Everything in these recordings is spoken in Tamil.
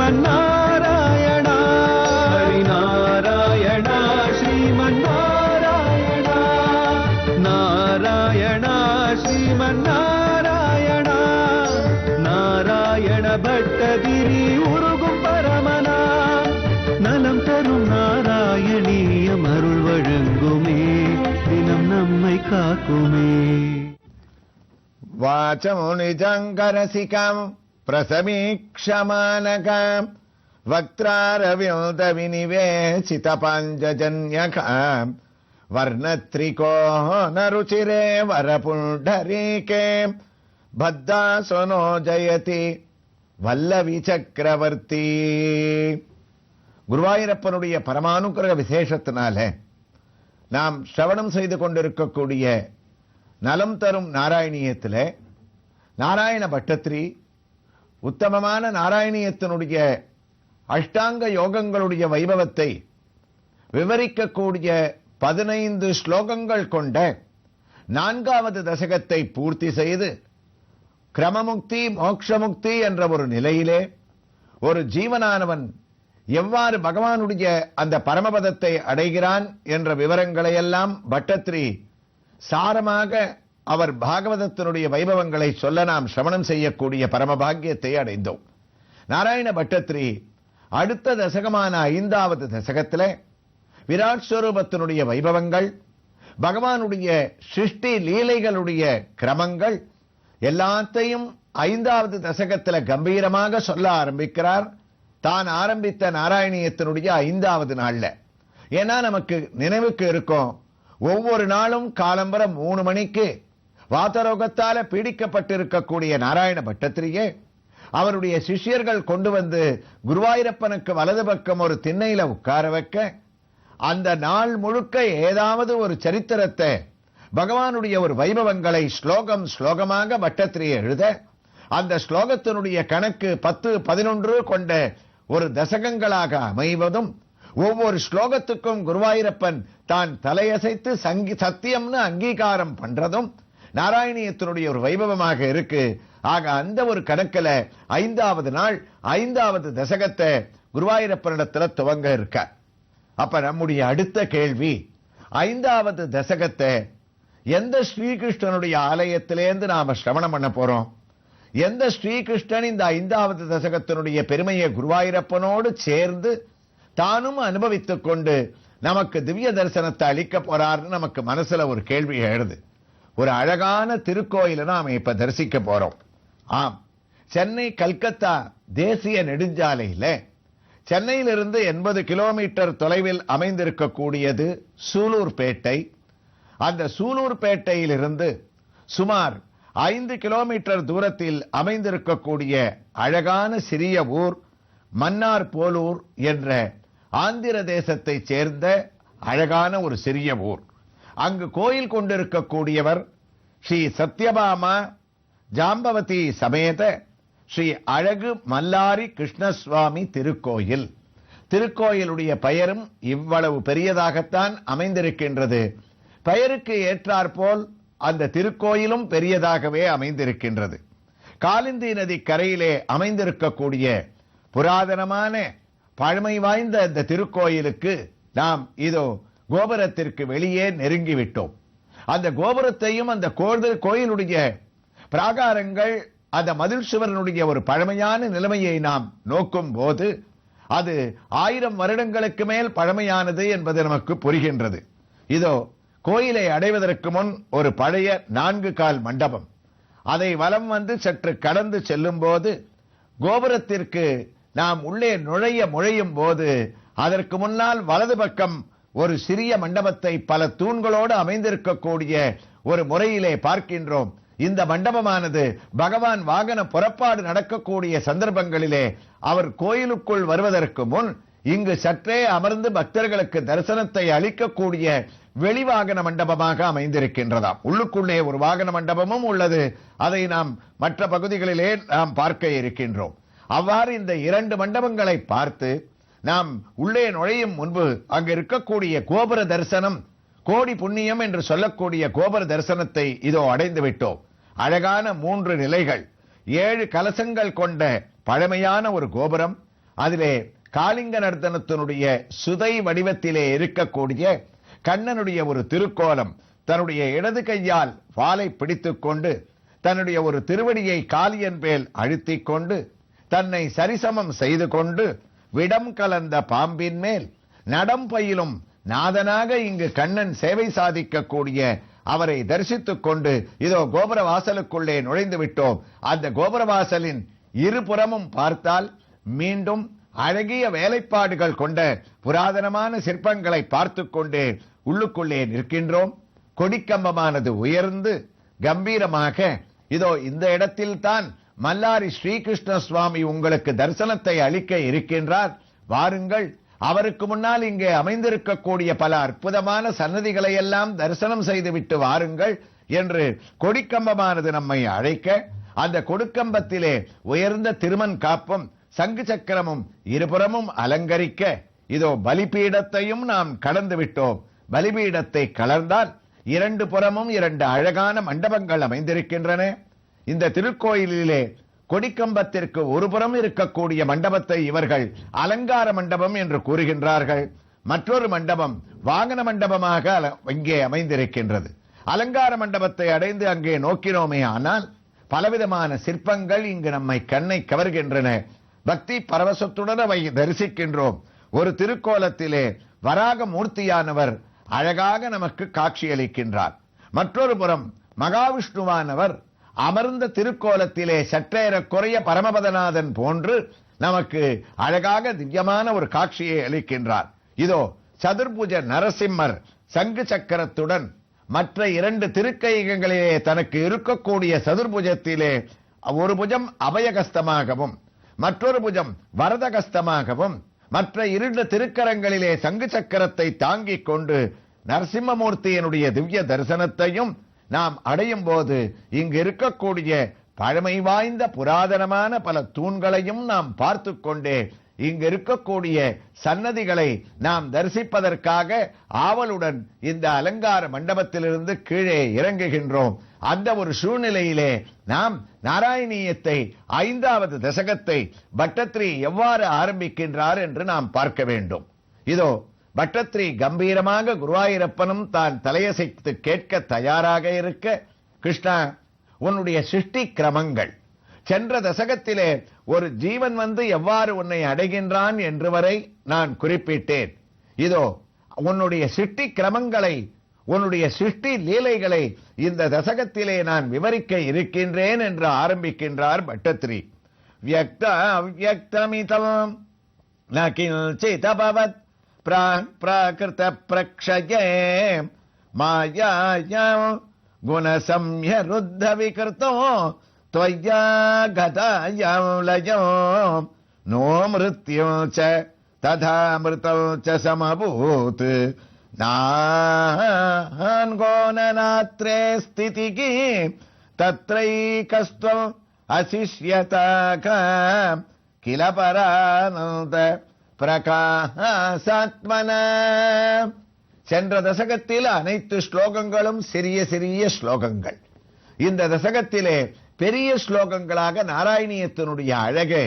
ஸ்ரீமன்னாராயணா ஹரிநாராயணா ஸ்ரீமன்னாராயணா நாராயணா ஸ்ரீமன்னாராயணா நாராயண பட்டதிரி உருகும் பரமனா நலம் தரும் நாராயணீயம் அருள் வழங்குமே தினம் நம்மை காக்குமே. வாசமுனிஜங்கரசிகம் பிரசமீக்ஷமானகம் வக்த்ராரவிந்த விநிவேசித பஞ்சஜன்யகம் வர்ணத்ரிகோ நருச்சிரே வரபுண்டரீகே பத்தாசனோ ஜயதி வல்லவி சக்கரவர்த்தி. குருவாயூரப்பனுடைய பரமானுக்கிரக விசேஷத்தினால நாம் சிரவணம் செய்து கொண்டிருக்கக்கூடிய நலம் தரும் நாராயணியத்தில் நாராயண பட்டத்திரி உத்தமமான நாராயணியத்தினுடைய அஷ்டாங்க யோகங்களுடைய வைபவத்தை விவரிக்கக்கூடிய 15 ஸ்லோகங்கள் கொண்ட 4வது தசகத்தை பூர்த்தி செய்து கிரமமுக்தி மோட்சமுக்தி என்ற ஒரு நிலையிலே ஒரு ஜீவனானவன் எவ்வாறு பகவானுடைய அந்த பரமபதத்தை அடைகிறான் என்ற விவரங்களையெல்லாம் பட்டத்திரி சாரமாக அவர் பாகவதத்தினுடைய வைபவங்களை சொல்ல நாம் சிரவணம் செய்யக்கூடிய பரமபாகியத்தை அடைந்தோம். நாராயண பட்டத்திரி அடுத்த தசகமான 5வது தசகத்தில் விராட் ஸ்வரூபத்தினுடைய வைபவங்கள், பகவானுடைய சிருஷ்டி லீலைகளுடைய கிரமங்கள் எல்லாத்தையும் 5வது தசகத்தில் கம்பீரமாக சொல்ல ஆரம்பிக்கிறார். தான் ஆரம்பித்த நாராயணியத்தினுடைய 5வது நாள்ல. ஏன்னா நமக்கு நினைவுக்கு இருக்கும், ஒவ்வொரு நாளும் காலம்பர 3 மணிக்கு வாதரோகத்தால பீடிக்கப்பட்டிருக்கக்கூடிய நாராயண பட்டத்திரியே அவருடைய சிஷ்யர்கள் கொண்டு வந்து குருவாயூரப்பனுக்கு வலது பக்கம் ஒரு திண்ணையில உட்கார வைக்க, அந்த நாள் முழுக்க ஏதாவது ஒரு சரித்திரத்தை பகவானுடைய ஒரு வைபவங்களை ஸ்லோகமாக பட்டத்திரி எழுத, அந்த ஸ்லோகத்தினுடைய கணக்கு 10, 11 கொண்ட ஒரு தசகங்களாக அமைவதும், ஒவ்வொரு ஸ்லோகத்துக்கும் குருவாயூரப்பன் தான் தலையசைத்து சத்தியம்னு அங்கீகாரம் பண்றதும் நாராயணியத்தினுடைய ஒரு வைபவமாக இருக்கு. ஆக அந்த ஒரு கணக்கில் 5வது நாள் 5வது தசகத்தை குருவாயூரப்பனிடத்துல துவங்க இருக்க. அப்ப நம்முடைய அடுத்த கேள்வி, 5வது தசகத்தை எந்த ஸ்ரீகிருஷ்ணனுடைய ஆலயத்திலேருந்து நாம சிரவணம் பண்ண போறோம்? எந்த ஸ்ரீகிருஷ்ணன் இந்த 5வது தசகத்தினுடைய பெருமையை குருவாயூரப்பனோடு சேர்ந்து தானும் அனுபவித்துக் கொண்டு நமக்கு திவ்ய தரிசனத்தை அளிக்க போறார்னு நமக்கு மனசுல ஒரு கேள்வி எழுது. ஒரு அழகான திருக்கோயிலை நாம இப்ப தரிசிக்க போறோம். ஆம், சென்னை கல்கத்தா தேசிய நெடுஞ்சாலையில சென்னையிலிருந்து 80 கிலோமீட்டர் தொலைவில் அமைந்திருக்கக்கூடியது சூலூர்பேட்டை. அந்த சூலூர்பேட்டையிலிருந்து சுமார் 5 கிலோமீட்டர் தூரத்தில் அமைந்திருக்கக்கூடிய அழகான சிறிய ஊர் மன்னார் போலூர் என்ற ஆந்திர தேசத்தை சேர்ந்த அழகான ஒரு சிறிய ஊர். அங்கு கோயில் கொண்டிருக்கக்கூடியவர் ஸ்ரீ சத்யபாமா ஜாம்பவதி சமேத ஸ்ரீ அழகு மல்லாரி கிருஷ்ணசுவாமி திருக்கோயில். திருக்கோயிலுடைய பெயரும் இவ்வளவு பெரியதாகத்தான் அமைந்திருக்கின்றது. பெயருக்கு ஏற்றாற்போல் அந்த திருக்கோயிலும் பெரியதாகவே அமைந்திருக்கின்றது. காலிந்தி நதி கரையிலே அமைந்திருக்கக்கூடிய புராதனமான பழமை வாய்ந்த இந்த திருக்கோயிலுக்கு நாம் இதோ கோபுரத்திற்கு வெளியே நெருங்கிவிட்டோம். அந்த கோபுரத்தையும் அந்த கோயிலுடைய பிராகாரங்கள், அந்த மதில் சுவரனுடைய ஒரு பழமையான நிலைமையை நாம் நோக்கும் போது அது 1000 வருடங்களுக்கு மேல் பழமையானது என்பது நமக்கு புரிகின்றது. இதோ கோயிலை அடைவதற்கு முன் ஒரு பழைய 4 கால் மண்டபம், அதை வலம் வந்து சற்று கடந்து செல்லும் போது கோபுரத்திற்கு நாம் உள்ளே நுழையும் போது அதற்கு முன்னால் வலது பக்கம் ஒரு சிறிய மண்டபத்தை பல தூண்களோடு அமைந்திருக்கக்கூடிய ஒரு முறையிலே பார்க்கின்றோம். இந்த மண்டபமானது பகவான் வாகன புறப்பாடு நடக்கக்கூடிய சந்தர்ப்பங்களிலே அவர் கோயிலுக்குள் வருவதற்கு முன் இங்கு சற்றே அமர்ந்து பக்தர்களுக்கு தரிசனத்தை அளிக்கக்கூடிய வெளிவாகன மண்டபமாக அமைந்திருக்கின்றதாம். உள்ளுக்குள்ளே ஒரு வாகன மண்டபமும் உள்ளது. அதை நாம் மற்ற பகுதிகளிலே நாம் பார்க்க இருக்கின்றோம். அவ்வாறு இந்த 2 மண்டபங்களை பார்த்து நாம் உள்ளே நுழையும் முன்பு அங்கு இருக்கக்கூடிய கோபுர தரிசனம், கோடி புண்ணியம் என்று சொல்லக்கூடிய கோபுர தரிசனத்தை இதோ அடைந்து விட்டோம். அழகான 3 நிலைகள், 7 கலசங்கள் கொண்ட பழமையான ஒரு கோபுரம், அதிலே காளிங்க நர்த்தனத்தினுடைய சுதை வடிவத்திலே இருக்கக்கூடிய கண்ணனுடைய ஒரு திருக்கோலம், தன்னுடைய இடது கையால் வாளை பிடித்துக் கொண்டு தன்னுடைய ஒரு திருவடியை காளியன் மேல் அழுத்திக் கொண்டு தன்னை சரிசமம் செய்து கொண்டு விடம் கலந்த பாம்பின் மேல் நடம் பயிலும் நாதனாக இங்கு கண்ணன் சேவை சாதிக்கக்கூடிய அவரை தரிசித்துக் கொண்டு இதோ கோபுர வாசலுக்குள்ளே நுழைந்து விட்டோம். அந்த கோபுர வாசலின் இருபுறமும் பார்த்தால் மீண்டும் அழகிய வேலைப்பாடுகள் கொண்ட புராதனமான சிற்பங்களை பார்த்துக் கொண்டு உள்ளுக்குள்ளே நிற்கின்றோம். கொடிக்கம்பமானது உயர்ந்து கம்பீரமாக இதோ இந்த இடத்தில் தான் மல்லாரி ஸ்ரீகிருஷ்ண சுவாமி உங்களுக்கு தரிசனத்தை அளிக்க இருக்கின்றார். வாருங்கள், அவருக்கு முன்னால் இங்கே அமைந்திருக்கக்கூடிய பல அற்புதமான சன்னதிகளை எல்லாம் தரிசனம் செய்துவிட்டு வாருங்கள் என்று கொடிக்கம்பமானது நம்மை அழைக்க, அந்த கொடுக்கம்பத்திலே உயர்ந்த திருமண் காப்பும் சங்கு சக்கரமும் இருபுறமும் அலங்கரிக்க இதோ பலிபீடத்தையும் நாம் கடந்து விட்டோம். பலிபீடத்தை கலர்ந்தால் இரண்டு புறமும் இரண்டு அழகான மண்டபங்கள் அமைந்திருக்கின்றன. இந்த திருக்கோயிலிலே கொடிக்கம்பத்திற்கு ஒரு புறம் இருக்கக்கூடிய மண்டபத்தை இவர்கள் அலங்கார மண்டபம் என்று கூறுகின்றார்கள். மற்றொரு மண்டபம் வாகன மண்டபமாக இங்கே அமைந்திருக்கின்றது. அலங்கார மண்டபத்தை அடைந்து அங்கே நோக்கினோமே ஆனால் பலவிதமான சிற்பங்கள் இங்கு நம்மை கண்ணை கவர்கின்றன. பக்தி பரவசத்துடன் அவை தரிசிக்கின்றோம். ஒரு திருக்கோலத்திலே வராக மூர்த்தியானவர் அழகாக நமக்கு காட்சியளிக்கின்றார். மற்றொரு புறம் மகாவிஷ்ணுவானவர் அமர்ந்த திருக்கோலத்திலே சற்றேற குறைய பரமபதநாதன் போன்று நமக்கு அழகாக திவ்யமான ஒரு காட்சியை அளிக்கின்றார். இதோ சதுர்புஜ நரசிம்மர் சங்கு சக்கரத்துடன் மற்ற இரண்டு திருக்கைகளிலே தனக்கு இருக்கக்கூடிய சதுர்புஜத்திலே ஒரு புஜம் அபயகஸ்தமாகவும் மற்றொரு புஜம் வரதகஸ்தமாகவும் மற்ற இரண்டு திருக்கரங்களிலே சங்கு சக்கரத்தை தாங்கிக் கொண்டு நரசிம்மமூர்த்தியினுடைய திவ்ய தரிசனத்தையும் நாம் அடையும் போது இங்கு இருக்கக்கூடிய பழமை வாய்ந்த புராதனமான பல தூண்களையும் நாம் பார்த்து கொண்டே இங்கு இருக்கக்கூடிய சன்னதிகளை நாம் தரிசிப்பதற்காக ஆவலுடன் இந்த அலங்கார மண்டபத்திலிருந்து கீழே இறங்குகின்றோம். அந்த ஒரு சூழ்நிலையிலே நாம் நாராயணியத்தை 5வது தசகத்தை பட்டத்ரி எவ்வாறு ஆரம்பிக்கின்றார் என்று நாம் பார்க்க வேண்டும். இதோ பட்டத்ரி கம்பீரமாக குருவாயூரப்பனும் தான் தலையசைத்து கேட்க தயாராக இருக்க, கிருஷ்ணா உன்னுடைய சிருஷ்டி கிரமங்கள் சென்ற தசகத்திலே ஒரு ஜீவன் வந்து எவ்வாறு உன்னை அடைகின்றான் என்று வரை நான் குறிப்பிட்டேன். இதோ உன்னுடைய சிருஷ்டி கிரமங்களை உன்னுடைய சிருஷ்டி லீலைகளை இந்த தசகத்திலே நான் விவரிக்க இருக்கின்றேன் என்று ஆரம்பிக்கின்றார் பட்டத்ரி. வியக்த அவ்யக்தமிதம் ந கிஞ்சிதபவத் பிராகிருத பிரக்ஷயே மாயாயாம் குணசம்யருத்த விகிருதோ त्वय्या गतायां लयो नो मृत्युं च तथा मृतौ च समभूत् नान्गोननात्रे स्थितिः तत्रैकस्त्वम् अशिष्यताक किल परानन्द பிரகாசாத்மனா. சென்ற தசகத்தில் அனைத்து ஸ்லோகங்களும் சிறிய சிறிய ஸ்லோகங்கள். இந்த தசகத்திலே பெரிய ஸ்லோகங்களாக நாராயணியத்தினுடைய அழகு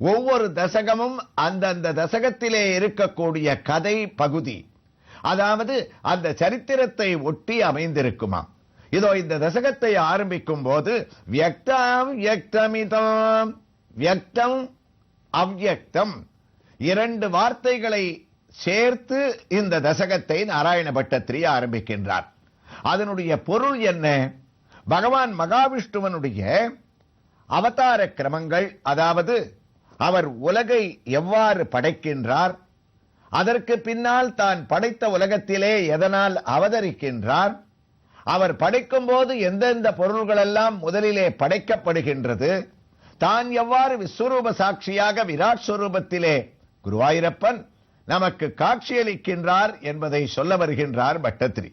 ஒவ்வொரு தசகமும் அந்தந்த தசகத்திலே இருக்கக்கூடிய கதை பகுதி, அதாவது அந்த சரித்திரத்தை ஒட்டி அமைந்திருக்குமா. இதோ இந்த தசகத்தை ஆரம்பிக்கும் போது வியக்தம் வியக்தமிதம், வியக்தம் அவ்யக்தம் இரண்டு வார்த்தைகளை சேர்த்து இந்த தசகத்தை நாராயண பட்டத்ரி ஆரம்பிக்கின்றார். அதனுடைய பொருள் என்ன? பகவான் மகாவிஷ்ணுவனுடைய அவதார கிரமங்கள், அதாவது அவர் உலகை எவ்வாறு படைக்கின்றார், அதற்கு பின்னால் தான் படைத்த உலகத்திலே எதனால் அவதரிக்கின்றார், அவர் படைக்கும் போது எந்தெந்த பொருள்களெல்லாம் முதலிலே படைக்கப்படுகின்றது, தான் எவ்வாறு விஸ்வரூப சாட்சியாக விராட் ஸ்வரூபத்திலே குருவாயூரப்பன் நமக்கு காட்சியளிக்கின்றார் என்பதை சொல்ல வருகின்றார் பட்டத்ரி.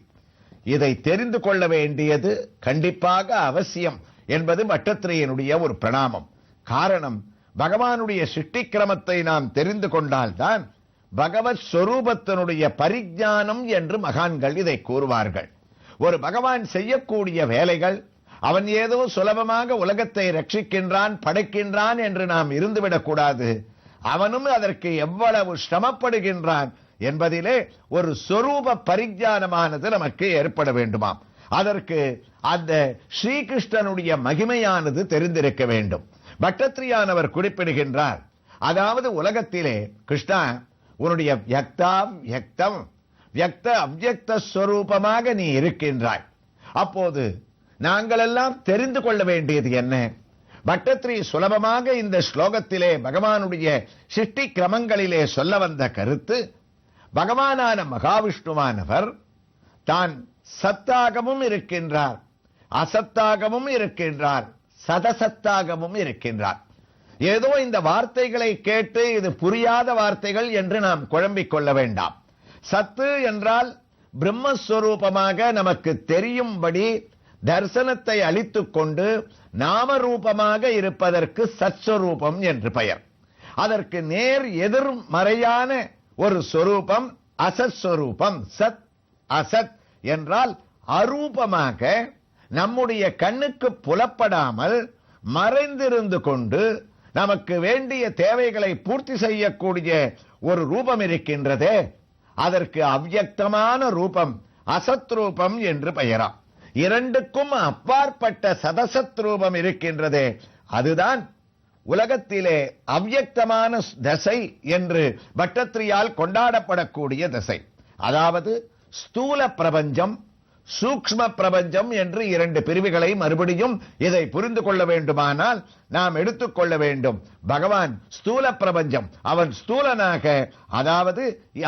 இதை தெரிந்து கொள்ள வேண்டியது கண்டிப்பாக அவசியம் என்பது பட்டத்ரியினுடைய ஒரு பிரணாமம். காரணம், பகவானுடைய சிருஷ்டி கிரமத்தை நாம் தெரிந்து கொண்டால்தான் பகவத் ஸ்வரூபத்தினுடைய பரிஜானம் என்று மகான்கள் இதை கூறுவார்கள். ஒரு பகவான் செய்யக்கூடிய வேலைகள், அவன் ஏதோ சுலபமாக உலகத்தை ரட்சிக்கின்றான் படைக்கின்றான் என்று நாம் இருந்துவிடக் கூடாது. அவனும் அதற்கு எவ்வளவு சிரமப்படுகின்றான் என்பதிலே ஒரு சொரூப பரிஞானமானது நமக்கு ஏற்பட வேண்டுமாம். அதற்கு அந்த ஸ்ரீகிருஷ்ணனுடைய மகிமையானது தெரிந்திருக்க வேண்டும். பட்டத்திரியானவர் குறிப்பிடுகின்றார், அதாவது உலகத்திலே கிருஷ்ணா உன்னுடைய வியக்தாம் வியக்தம் வியக்த அவ்யக்த ஸ்வரூபமாக நீ இருக்கின்றாய். அப்போது நாங்கள் எல்லாம் தெரிந்து கொள்ள வேண்டியது என்ன? பட்டத்திரி சுலபமாக இந்த ஸ்லோகத்திலே பகவானுடைய சிருஷ்டி கிரமங்களிலே சொல்ல வந்த கருத்து, பகவானான மகாவிஷ்ணுவானவர் தான் சத்தாகவும் இருக்கின்றார், அசத்தாகவும் இருக்கின்றார், சதசத்தாகவும் இருக்கின்றார். ஏதோ இந்த வார்த்தைகளை கேட்டு இது புரியாத வார்த்தைகள் என்று நாம் குழம்பிக் கொள்ள வேண்டாம். சத்து என்றால் பிரம்மஸ்வரூபமாக நமக்கு தெரியும்படி தரிசனத்தை அளித்துக் கொண்டு நாமரூபமாக இருப்பதற்கு சத்ஸ்வரூபம் என்று பெயர். அதற்கு நேர் எதிர்மறையான ஒரு சொரூபம் அசத்ஸ்வரூபம். சத் அசத் என்றால் அரூபமாக நம்முடைய கண்ணுக்கு புலப்படாமல் மறைந்திருந்து கொண்டு நமக்கு வேண்டிய தேவைகளை பூர்த்தி செய்யக்கூடிய ஒரு ரூபம் இருக்கின்றதே, அதற்கு அவ்யக்தமான ரூபம் அசத் ரூபம் என்று பெயராம். இரண்டுக்கும் அப்பாற்பட்ட சதசத் ரூபம் இருக்கின்றதே, அதுதான் உலகத்திலே அவ்யக்தமான தசை என்று பட்டத்திரியால் கொண்டாடப்படக்கூடிய தசை. அதாவது ஸ்தூல பிரபஞ்சம், சூக்ஷ்ம பிரபஞ்சம் என்று இரண்டு பிரிவுகளை மறுபடியும் இதை புரிந்து கொள்ள வேண்டுமானால் நாம் எடுத்துக்கொள்ள வேண்டும். பகவான் ஸ்தூல பிரபஞ்சம், அவன் ஸ்தூலனாக, அதாவது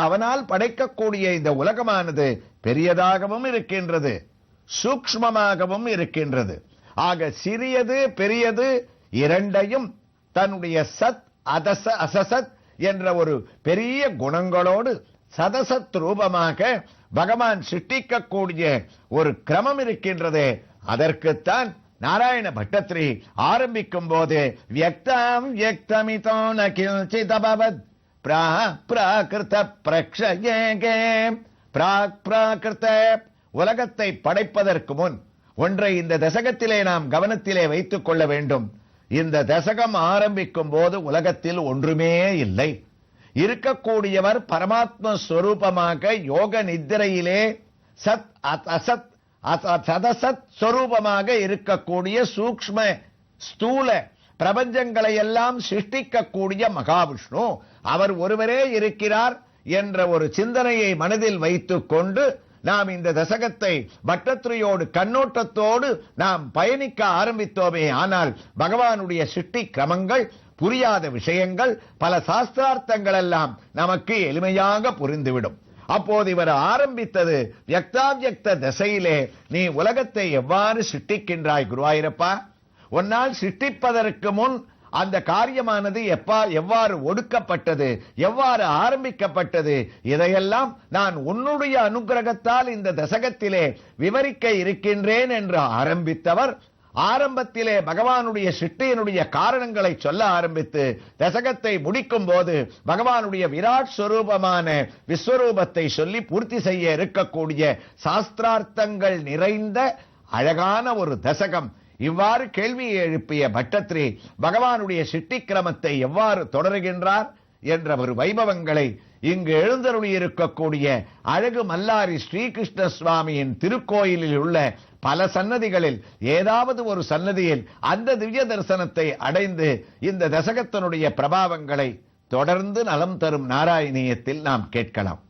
அவனால் படைக்கக்கூடிய இந்த உலகமானது பெரியதாகவும் இருக்கின்றது, சூக்ஷ்மமாகவும் இருக்கின்றது. ஆக சிறியது பெரியது இரண்டையும் தன்னுடைய சத் அசசத் என்ற ஒரு பெரிய குணங்களோடு சதசத் ரூபமாக பகவான் சிருஷ்டிக்கக்கூடிய ஒரு கிரமம் இருக்கின்றதே, அதற்குத்தான் நாராயண பட்டத்திரி ஆரம்பிக்கும் போது வியக்தாம் வியக்தமிதோ ந கிஞ்சிதபவத் பிராகிருத பிரக்ஷயேகே. பிராகிருத உலகத்தை படைப்பதற்கு முன் ஒன்றை இந்த தசகத்திலே நாம் கவனத்திலே வைத்துக் கொள்ள வேண்டும். இந்த தசகம் ஆரம்பிக்கும் போது உலகத்தில் ஒன்றுமே இல்லை. இருக்கக்கூடியவர் பரமாத்ம ஸ்வரூபமாக யோக நித்திரையிலே சத் அசத் சதசத் ஸ்வரூபமாக இருக்கக்கூடிய சூக்ஷ்ம ஸ்தூல பிரபஞ்சங்களை எல்லாம் சிருஷ்டிக்கக்கூடிய மகாவிஷ்ணு அவர் ஒருவரே இருக்கிறார் என்ற ஒரு சிந்தனையை மனதில் வைத்துக் கொண்டு நாம் இந்த தசகத்தை பட்டத்திரியோடு கண்ணோட்டத்தோடு நாம் பயணிக்க ஆரம்பித்தோமே. ஆனால் பகவானுடைய சிருஷ்டி கிரமங்கள், புரியாத விஷயங்கள், பல சாஸ்திரார்த்தங்கள் எல்லாம் நமக்கு எளிமையாக புரிந்துவிடும். அப்போது இவர் ஆரம்பித்தது வியக்தாவியக்த தசையிலே நீ உலகத்தை எவ்வாறு சிருஷ்டிக்கின்றாய் குருவாயூரப்பா, உன்னால் சிருஷ்டிப்பதற்கு முன் அந்த காரியமானது எவ்வாறு ஒடுக்கப்பட்டது, எவ்வாறு ஆரம்பிக்கப்பட்டது, இதையெல்லாம் நான் உன்னுடைய அனுகிரகத்தால் இந்த தசகத்திலே விவரிக்க இருக்கின்றேன் என்று ஆரம்பித்தவர் ஆரம்பத்திலே பகவானுடைய சிருஷ்டியினுடைய காரணங்களை சொல்ல ஆரம்பித்து தசகத்தை முடிக்கும் போது பகவானுடைய விராட் ஸ்வரூபமான விஸ்வரூபத்தை சொல்லி பூர்த்தி செய்ய இருக்கக்கூடிய சாஸ்திரார்த்தங்கள் நிறைந்த அழகான ஒரு தசகம். இவ்வாறு கேள்வியை எழுப்பிய பட்டத்திரி பகவானுடைய சிருஷ்டி கிரமத்தை எவ்வாறு தொடருகின்றார் என்ற ஒரு வைபவங்களை இங்கு எழுந்தருளி இருக்கக்கூடிய அழகு மல்லாரி ஸ்ரீகிருஷ்ண சுவாமியின் திருக்கோயிலில் உள்ள பல சன்னதிகளில் ஏதாவது ஒரு சன்னதியில் அந்த திவ்ய தரிசனத்தை அடைந்து இந்த தசகத்தினுடைய பிரபாவங்களை தொடர்ந்து நலம் தரும் நாராயணியத்தில் நாம் கேட்கலாம்.